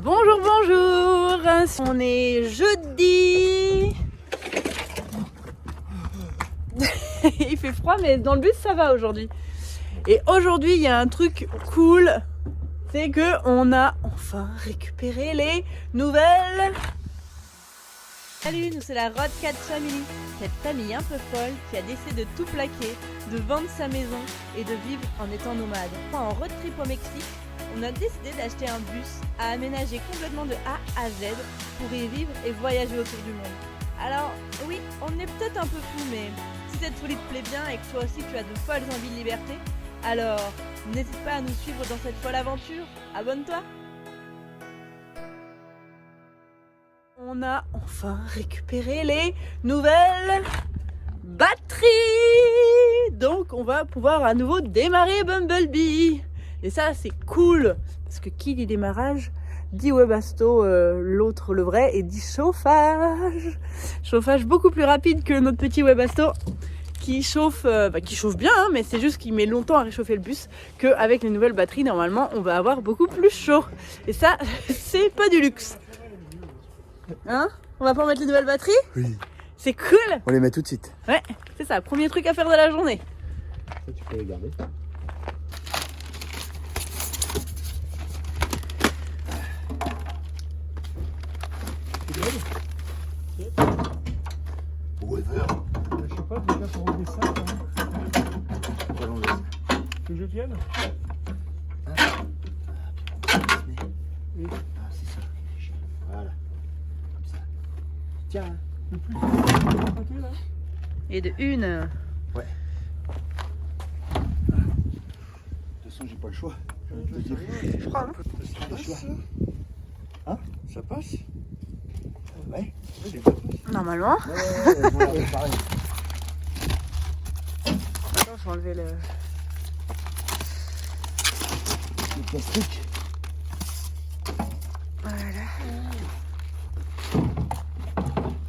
Bonjour, bonjour. On est jeudi. Il fait froid, mais dans le bus ça va aujourd'hui. Et aujourd'hui, il y a un truc cool, c'est que on a enfin récupéré les nouvelles. Salut, nous c'est la Road Cat Family, cette famille un peu folle qui a décidé de tout plaquer, de vendre sa maison et de vivre en étant nomade. En road trip au Mexique, on a décidé d'acheter un bus à aménager complètement de A à Z pour y vivre et voyager autour du monde. Alors oui, on est peut-être un peu fou, mais si cette folie te plaît bien et que toi aussi tu as de folles envies de liberté, alors n'hésite pas à nous suivre dans cette folle aventure. Abonne-toi! On a enfin récupéré les nouvelles batteries. Donc on va pouvoir à nouveau démarrer Bumblebee. Et ça c'est cool, parce que qui dit démarrage dit Webasto, l'autre le vrai, et dit chauffage. Chauffage beaucoup plus rapide que notre petit Webasto qui chauffe bien, hein, mais c'est juste qu'il met longtemps à réchauffer le bus, qu'avec les nouvelles batteries, normalement, on va avoir beaucoup plus chaud. Et ça, c'est pas du luxe. Hein? On va pas remettre les nouvelles batteries? Oui. C'est cool! On les met tout de suite. Ouais, c'est ça, premier truc à faire de la journée. Ça, tu peux les garder. Weather. Je sais pas déjà pour enlever ça. On va l'enlever. Que je vienne? Oui. Ah, c'est ça. Voilà. Comme ça. Tiens. Le plus de côté là? Et de une. Ouais. De toute façon, j'ai pas le choix. Je vais te le dire. Je crois, hein. J'ai pas le choix. Hein? Ça passe? Ouais. Normalement. Ouais, pareil. Attends, je vais enlever le. Le plastique. Voilà.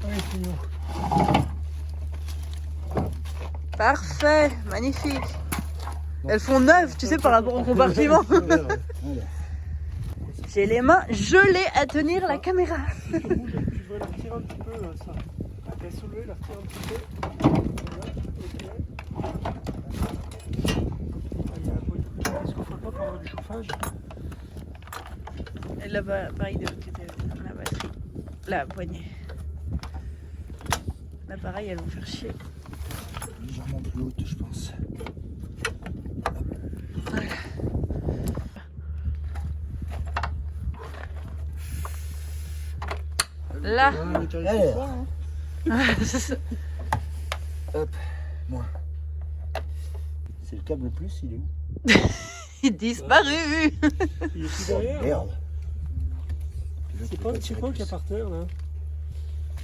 Ouais, c'est bon. Parfait, magnifique. Elles font neuves, tu sais, par rapport au compartiment. Voilà. J'ai les mains gelées à tenir la caméra. Tu dois la retirer un petit peu, ça. La soulever, la retirer un petit peu. Voilà, ok. Est-ce qu'on ferait pas pour avoir du chauffage? Et là-bas, pareil, de l'autre côté, la batterie, la poignée. Là, pareil, elles vont faire chier. Légèrement plus haute, je pense. Voilà. Là. Allez. C'est ça. Hop, moins. C'est le câble plus, il est où? Il est disparu. Il est plus derrière? Merde. C'est quoi qu'il y a par terre là?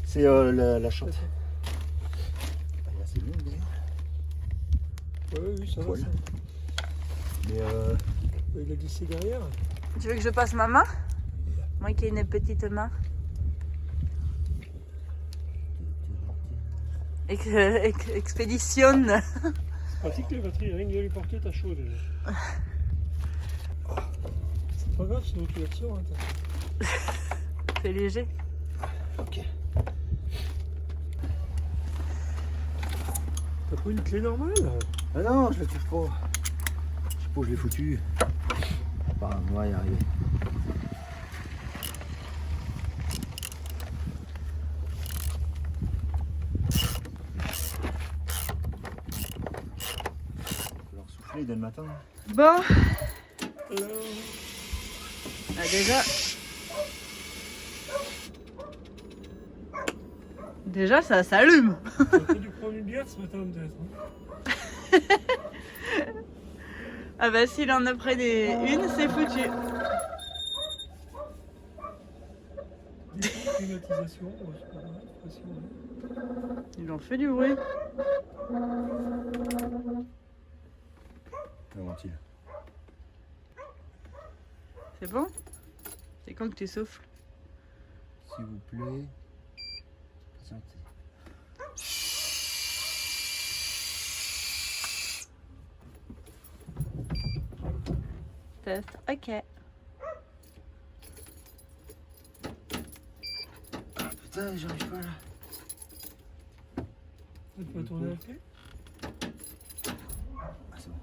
C'est la chante. Là, c'est long d'ailleurs. Oui, ça va. Poil. Ça. Mais Il a glissé derrière. Tu veux que je passe ma main? Moi qui ai une petite main. Expéditionne. C'est pratique les batteries, rien que de les porter, t'as chaud déjà. C'est pas grave, sinon tu la ressors. Hein, C'est léger. ok. T'as pris une clé normale? Ah non, je la trouve pas. Je sais pas où je l'ai foutu. Enfin, on va y arriver. Je vais leur souffler dès le matin. Bon, Alors... ah, déjà. Déjà, ça s'allume. T'as dû prendre une bière ce matin peut-être. Hein. Ah bah s'il en a pris une, c'est foutu. Climatisation, c'est pas grave, pression, hein. Il en fait du bruit. Un ventile. C'est bon? C'est quand que tu souffles? S'il vous plaît. Patientez. Test, ok. ça, j'arrive pas là. Tu peux tourner la clé. Ah, c'est bon.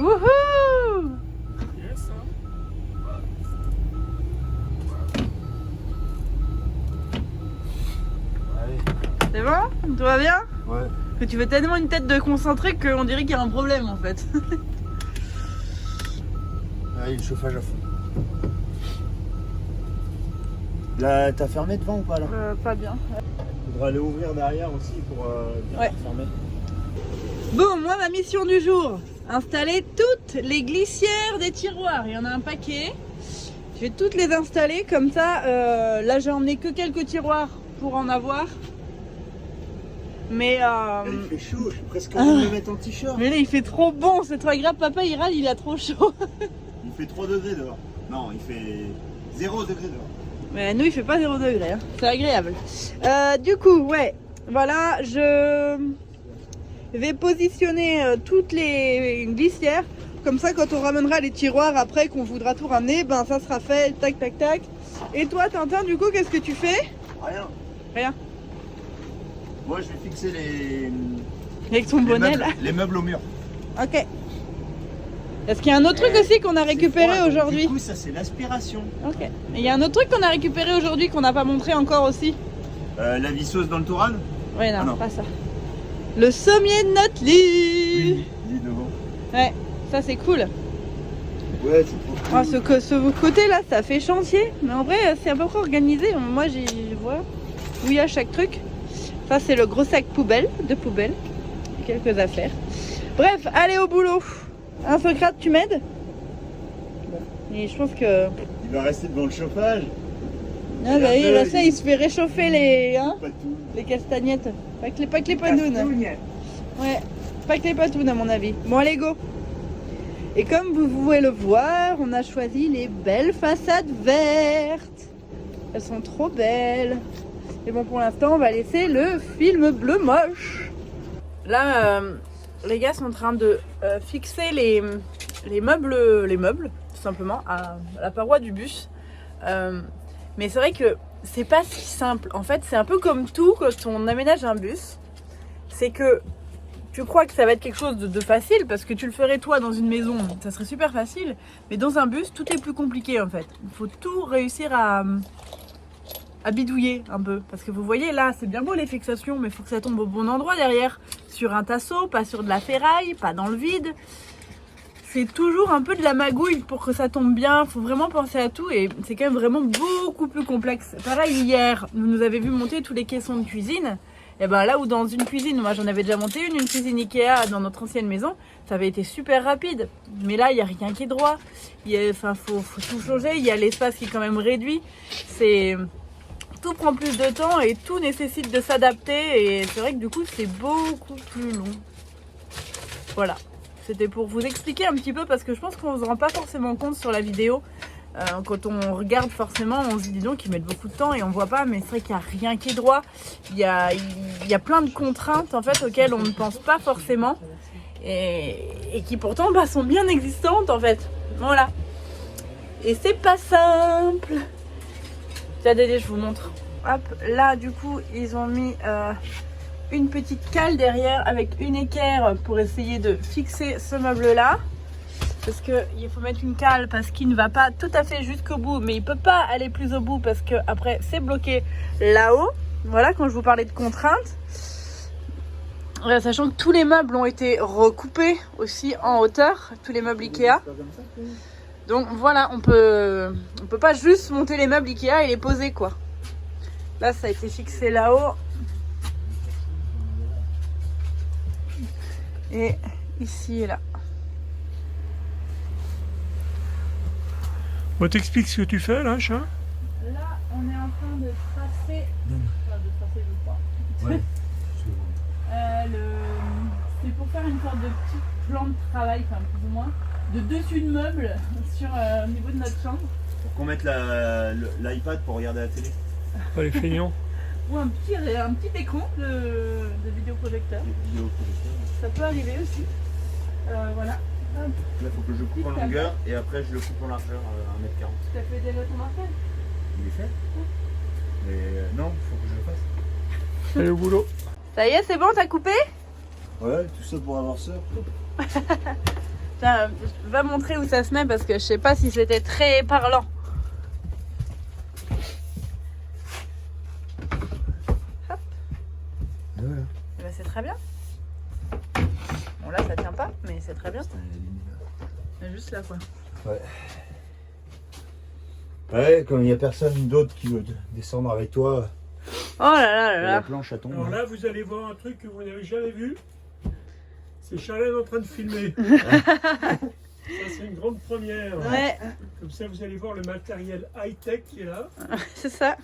Wouhou! Yes, hein. Allez. C'est bon? Tout va bien? Ouais. Que tu fais tellement une tête de concentré qu'on dirait qu'il y a un problème en fait. Allez, le chauffage à fond. Là, t'as fermé devant ou pas là? Pas bien. Faudra aller ouvrir derrière aussi pour bien Ouais. fermer. Bon, moi ma mission du jour, installer toutes les glissières des tiroirs. Il y en a un paquet. Je vais toutes les installer comme ça. Là j'ai emmené que quelques tiroirs pour en avoir. Mais Il fait chaud, je suis presque envie de me mettre en t-shirt. mais là il fait trop bon, c'est trop agréable. Papa il râle, il a trop chaud. Il fait 3 degrés dehors. Non, il fait 0 degré dehors. Mais nous il fait pas 0 degré, hein. C'est agréable. Du coup, ouais, voilà, je vais positionner toutes les glissières. Comme ça, quand on ramènera les tiroirs après, qu'on voudra tout ramener, ben ça sera fait, tac tac tac. Et toi Tintin, du coup, qu'est-ce que tu fais? Rien. Rien. Moi, je vais fixer Avec ton bonnet meubles, là. les meubles au mur. Ok. Est-ce qu'il y a un autre truc aussi qu'on a récupéré C'est froid, donc, aujourd'hui? Du coup, ça, c'est l'aspiration. Ok. Et il y a un autre truc qu'on a récupéré aujourd'hui qu'on n'a pas montré encore aussi? La visseuse dans le Touran. Ouais, non, Ah non. pas ça. Le sommier de notre lit. Il est devant. Ouais, ça c'est cool. Ouais, c'est trop Ah, cool. ce côté là, ça fait chantier. Mais en vrai, c'est à peu près organisé. Moi, j'y vois où il y a chaque truc. Ça, c'est le gros sac poubelle, de poubelle. Quelques affaires. Bref, allez au boulot. Hein, Socrate, tu m'aides? Et je pense que. Il va rester devant le chauffage. Ah, bah, oui, là, ça, il se fait réchauffer les, hein, Pas tout. les castagnettes. Pas que les panounes. Ouais, pas que les patounes à mon avis. Bon, allez, go. Et comme vous pouvez le voir, on a choisi les belles façades vertes. Elles sont trop belles. Et bon, pour l'instant, on va laisser le film bleu moche. Là, les gars sont en train de fixer les meubles, tout simplement, à la paroi du bus. Mais c'est vrai que c'est pas si simple. En fait, c'est un peu comme tout quand on aménage un bus. C'est que tu crois que ça va être quelque chose de facile parce que tu le ferais toi dans une maison, ça serait super facile. Mais dans un bus, tout est plus compliqué en fait. Il faut tout réussir à bidouiller un peu. Parce que vous voyez là, c'est bien beau les fixations, mais il faut que ça tombe au bon endroit derrière. Sur un tasseau, pas sur de la ferraille, pas dans le vide. C'est toujours un peu de la magouille pour que ça tombe bien. Il faut vraiment penser à tout et c'est quand même vraiment beaucoup plus complexe. Pareil, hier, vous nous avez vu monter tous les caissons de cuisine. Et ben là où dans une cuisine, moi j'en avais déjà monté une cuisine Ikea dans notre ancienne maison, ça avait été super rapide. Mais là, il n'y a rien qui est droit. Faut tout changer. Il y a l'espace qui est quand même réduit. Tout prend plus de temps et tout nécessite de s'adapter. Et c'est vrai que du coup, c'est beaucoup plus long. Voilà. C'était pour vous expliquer un petit peu parce que je pense qu'on ne se rend pas forcément compte sur la vidéo. Quand on regarde forcément, on se dit donc qu'ils mettent beaucoup de temps et on voit pas, mais c'est vrai qu'il n'y a rien qui est droit. Il y a plein de contraintes en fait auxquelles on ne pense pas forcément et qui pourtant sont bien existantes en fait. Voilà. Et c'est pas simple. Tiens Dédé, je vous montre. Hop, là du coup ils ont mis une petite cale derrière avec une équerre pour essayer de fixer ce meuble là. Parce qu'il faut mettre une cale parce qu'il ne va pas tout à fait jusqu'au bout, mais il ne peut pas aller plus au bout parce que après c'est bloqué là-haut. Voilà, quand je vous parlais de contraintes. Sachant que tous les meubles ont été recoupés aussi en hauteur, tous les meubles Ikea. Donc voilà, on peut pas juste monter les meubles Ikea et les poser quoi. Là ça a été fixé là-haut. Et ici et là. Bon, t'expliques ce que tu fais là, chat. Là, on est en train de tracer. Enfin, de tracer, je crois. Ouais. C'est pour faire une sorte de petit plan de travail, enfin plus ou moins, de dessus de meubles sur au niveau de notre chambre. Pour qu'on mette l'iPad pour regarder la télé. Pas les feignants. Ou un petit écran de vidéoprojecteur. Ça peut arriver aussi. Voilà. Là, faut que je coupe en longueur et après je le coupe en largeur à 1m40. Tu as fait déjà ton martel? Il est fait. Mais non, faut que je le fasse. Allez au boulot. Ça y est, c'est bon, t'as coupé? Ouais, tout ça pour avoir ça. Tiens, va montrer où ça se met parce que je sais pas si c'était très parlant. Hop. Voilà. Eh ben, c'est très bien. Bon là ça tient pas, mais c'est très bien. Mais juste là quoi. Ouais. Ouais, comme il n'y a personne d'autre qui veut descendre avec toi, Oh là là là la là. planche à tombe. Alors là, vous allez voir un truc que vous n'avez jamais vu. C'est Charlène en train de filmer. Ça, c'est une grande première. Ouais, Comme ça, vous allez voir le matériel high-tech qui est là. c'est ça.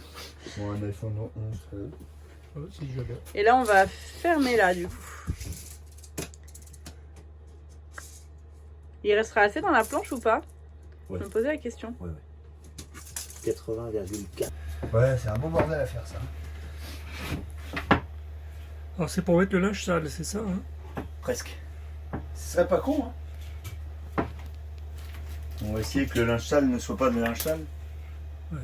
Bon, un iPhone 11 Pro. Oh, si jamais. Et là on va fermer là du coup. Il restera assez dans la planche ou pas? Ouais. Je me posais la question. 80,4. Ouais, c'est un beau bordel à faire ça. Alors, c'est pour mettre le linge sale, c'est ça, hein? Presque. Ce serait pas con, hein. On va essayer que le linge sale ne soit pas de linge sale. Ouais.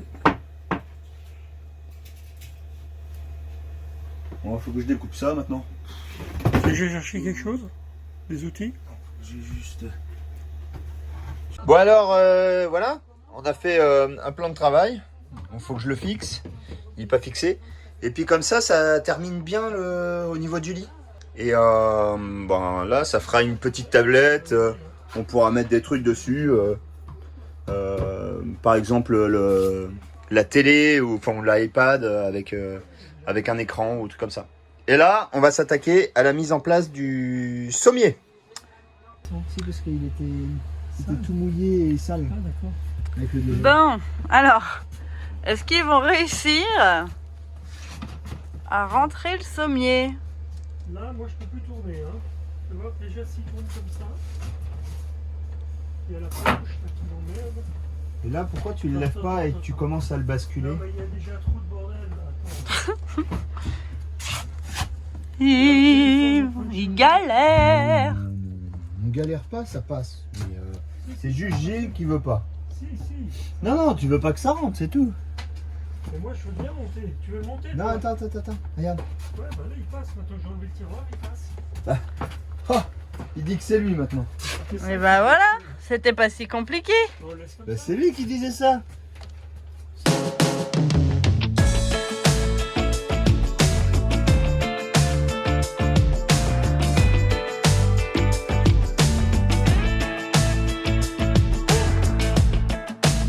Bon, faut que je découpe ça maintenant. Tu veux que j'aille chercher quelque chose? Des outils? J'ai juste. Bon alors voilà, on a fait un plan de travail. Il faut que je le fixe. Il n'est pas fixé. Et puis comme ça termine bien au niveau du lit. Et ben, là, ça fera une petite tablette. On pourra mettre des trucs dessus. Par exemple la télé ou enfin, l'iPad avec un écran ou tout comme ça. Et là, on va s'attaquer à la mise en place du sommier. C'est parce qu'il était tout mouillé et sale. Ah, d'accord. Avec le déjeuner. Bon, alors, est-ce qu'ils vont réussir à rentrer le sommier? Là, moi, je peux plus tourner, hein. Tu vois, déjà, s'il tourne comme ça, il y a la planche là, qui m'emmerde. Et là, pourquoi tu le lèves pas et que tu commences à le basculer? Non, mais il y a déjà trop de bordel, là. Attends. Il galère. On galère pas, ça passe. Mais, c'est juste Gilles qui veut pas. Si, si. Non, tu veux pas que ça rentre, c'est tout. Mais moi, je veux bien monter. Tu veux monter, Non, toi? attends, regarde. Ouais, bah là, il passe. Maintenant, j'ai enlevé le tiroir, il passe. Oh, il dit que c'est lui maintenant. Et ben voilà, c'était pas si compliqué. On le laisse comme Bah, ça. c'est lui qui disait ça.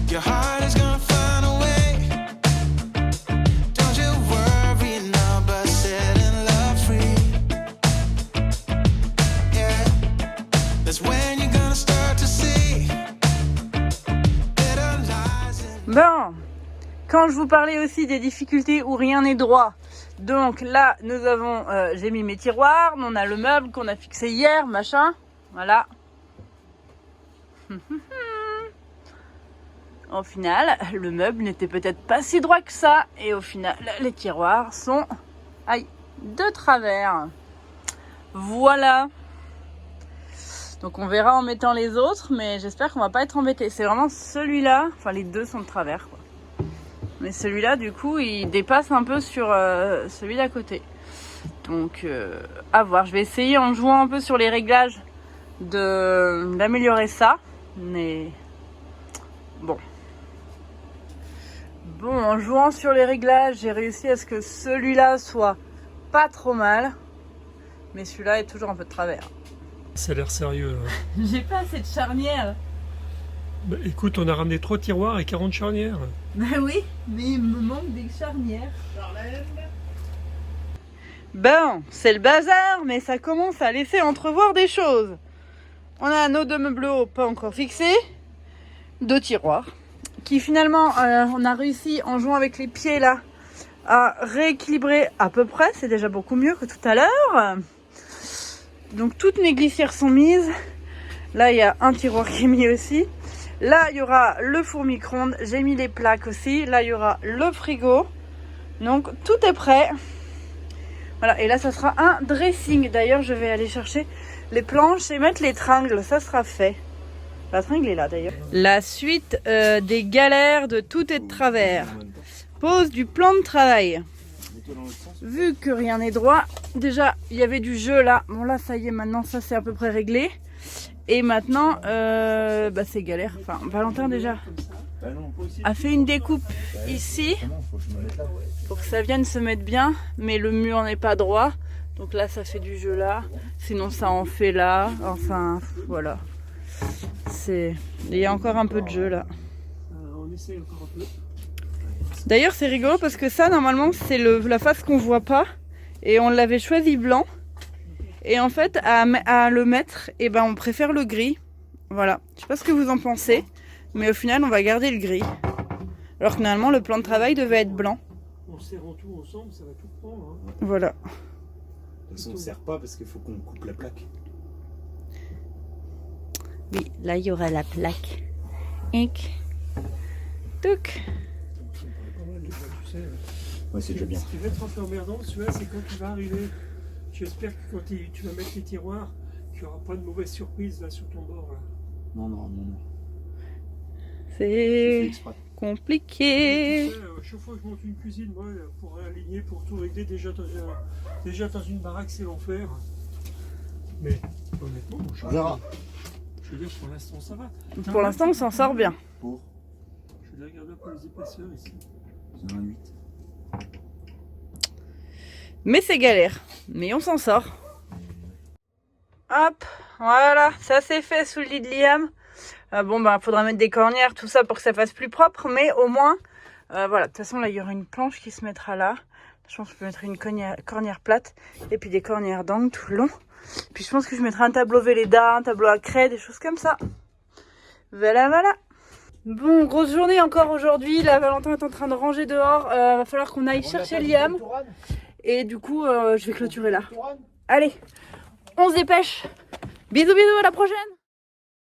Your heart is gonna find a way. Don't you worry now about setting love free. Yeah, that's when you're gonna start to see better lies in. Bon, quand je vous parlais aussi des difficultés où rien n'est droit, donc là nous avons, j'ai mis mes tiroirs, on a le meuble qu'on a fixé hier, machin, voilà. Au final, le meuble n'était peut-être pas si droit que ça, et au final, les tiroirs sont, aïe, de travers. Voilà. Donc on verra en mettant les autres, mais j'espère qu'on va pas être embêté. C'est vraiment celui-là, enfin les deux sont de travers, quoi. Mais celui-là, du coup, il dépasse un peu sur celui d'à côté. Donc, à voir. Je vais essayer en jouant un peu sur les réglages d'améliorer ça. Mais bon. Bon, en jouant sur les réglages, j'ai réussi à ce que celui-là soit pas trop mal. Mais celui-là est toujours un peu de travers. Ça a l'air sérieux, là. J'ai pas assez de charnière. Bah, écoute, on a ramené 3 tiroirs et 40 charnières. Ben oui, mais il me manque des charnières. Bon, c'est le bazar, mais ça commence à laisser entrevoir des choses. On a nos deux meubles pas encore fixés, 2 tiroirs, qui finalement, on a réussi en jouant avec les pieds là, à rééquilibrer à peu près. C'est déjà beaucoup mieux que tout à l'heure. Donc toutes mes glissières sont mises. Là, il y a un tiroir qui est mis aussi. Là, il y aura le four micro-ondes. J'ai mis les plaques aussi. Là, il y aura le frigo. Donc, tout est prêt. Voilà. Et là, ça sera un dressing. D'ailleurs, je vais aller chercher les planches et mettre les tringles, ça sera fait. La tringle est là d'ailleurs. La suite des galères de tout est de travers. Pose du plan de travail. Vu que rien n'est droit, déjà il y avait du jeu là. Bon là ça y est, maintenant ça c'est à peu près réglé. Et maintenant c'est galère. Enfin Valentin déjà a fait une découpe ici pour que ça vienne se mettre bien. Mais le mur n'est pas droit. Donc là ça fait du jeu là. Sinon ça en fait là. Enfin voilà. Il y a encore un peu de jeu là. On essaye encore un peu. D'ailleurs c'est rigolo parce que ça normalement c'est la face qu'on voit pas. Et on l'avait choisi blanc. Et en fait à le mettre, et ben on préfère le gris. Voilà. Je sais pas ce que vous en pensez. Mais au final on va garder le gris. Alors que normalement le plan de travail devait être blanc. En serrant tout ensemble, ça va tout prendre. Hein. Voilà. De toute façon, on ne serre pas parce qu'il faut qu'on coupe la plaque. Oui, là il y aura la plaque. Inc. Touc. Pas mal, déjà, tu sais. Ouais, c'est déjà bien. Ce qui va être un peu emmerdant, celui-là, c'est quand tu vas arriver. J'espère que quand tu vas mettre les tiroirs, qu'il n'y aura pas de mauvaise surprise là sur ton bord. Là. Non. C'est compliqué. Tu sais, chaque fois que je monte une cuisine, moi, pour aligner, pour tout régler, déjà dans une baraque, c'est l'enfer. Mais honnêtement, On verra. Je veux dire, pour l'instant, ça va. Pour l'instant on s'en sort bien. Pour Je vais regarder un peu les épaisseurs ici. c'est un 8. Mais c'est galère. Mais on s'en sort. Hop, voilà, ça c'est fait sous le lit de Liam. Faudra mettre des cornières, tout ça pour que ça fasse plus propre. Mais au moins, voilà, de toute façon là il y aura une planche qui se mettra là. Je pense que je peux mettre une cornière plate. Et puis des cornières d'angle tout le long. Puis je pense que je mettrai un tableau Velleda, un tableau à craie, des choses comme ça. Voilà. Bon, grosse journée encore aujourd'hui. Là, Valentin est en train de ranger dehors. Va falloir qu'on aille chercher Liam. Et du coup, je vais clôturer là. Allez, on se dépêche. Bisous, à la prochaine.